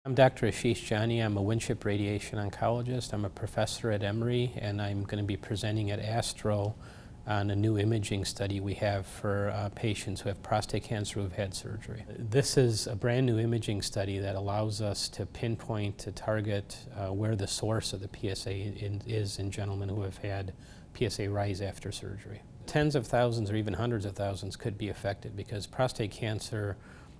I'm Dr. Ashesh Jani. I'm a Winship radiation oncologist. I'm a professor at Emory, and I'm going to be presenting at ASTRO on a new imaging study we have for patients who have prostate cancer who have had surgery. This is a brand new imaging study that allows us to pinpoint, to target where the source of the PSA is in gentlemen who have had PSA rise after surgery. Tens of thousands or even hundreds of thousands could be affected because prostate cancer,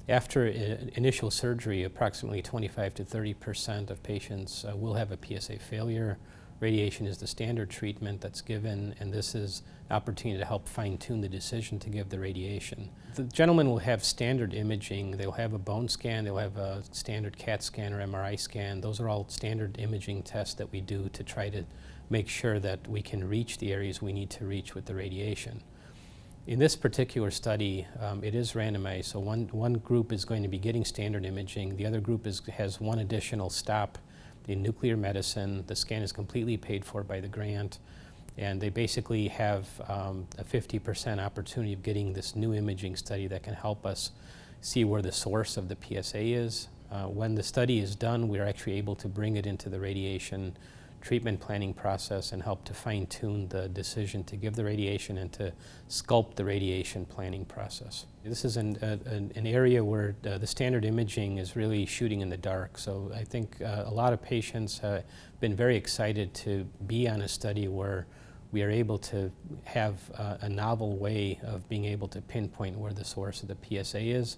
after initial surgery, approximately 25 to 30% of patients will have a PSA failure. Radiation is the standard treatment that's given, and this is an opportunity to help fine-tune the decision to give the radiation. The gentleman will have standard imaging. They'll have a bone scan, they'll have a standard CAT scan or MRI scan. Those are all standard imaging tests that we do to try to make sure that we can reach the areas we need to reach with the radiation. In this particular study, it is randomized, so one group is going to be getting standard imaging. The other group has one additional stop in nuclear medicine. The scan is completely paid for by the grant, and they basically have a 50% opportunity of getting this new imaging study that can help us see where the source of the PSA is. When the study is done, we're actually able to bring it into the radiation treatment planning process and help to fine-tune the decision to give the radiation and to sculpt the radiation planning process. This is an area where the standard imaging is really shooting in the dark, so I think a lot of patients have been very excited to be on a study where we are able to have a novel way of being able to pinpoint where the source of the PSA is.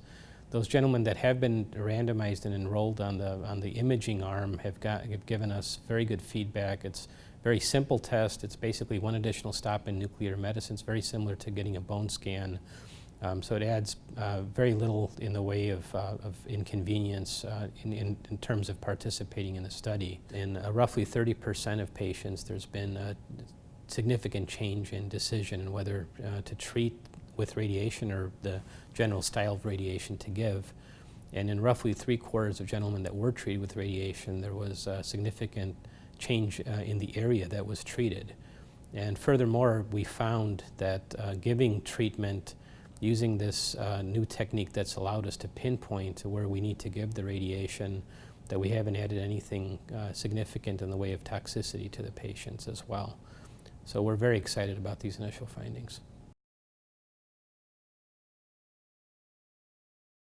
Those gentlemen that have been randomized and enrolled on the imaging arm have given us very good feedback. It's a very simple test. It's basically one additional stop in nuclear medicine. It's very similar to getting a bone scan. So it adds very little in the way of inconvenience in terms of participating in the study. In roughly 30% of patients, there's been a significant change in decision in whether to treat with radiation or the general style of radiation to give. And in roughly 3/4 of gentlemen that were treated with radiation, there was a significant change in the area that was treated. And furthermore, we found that giving treatment using this new technique that's allowed us to pinpoint to where we need to give the radiation, that we haven't added anything significant in the way of toxicity to the patients as well. So we're very excited about these initial findings.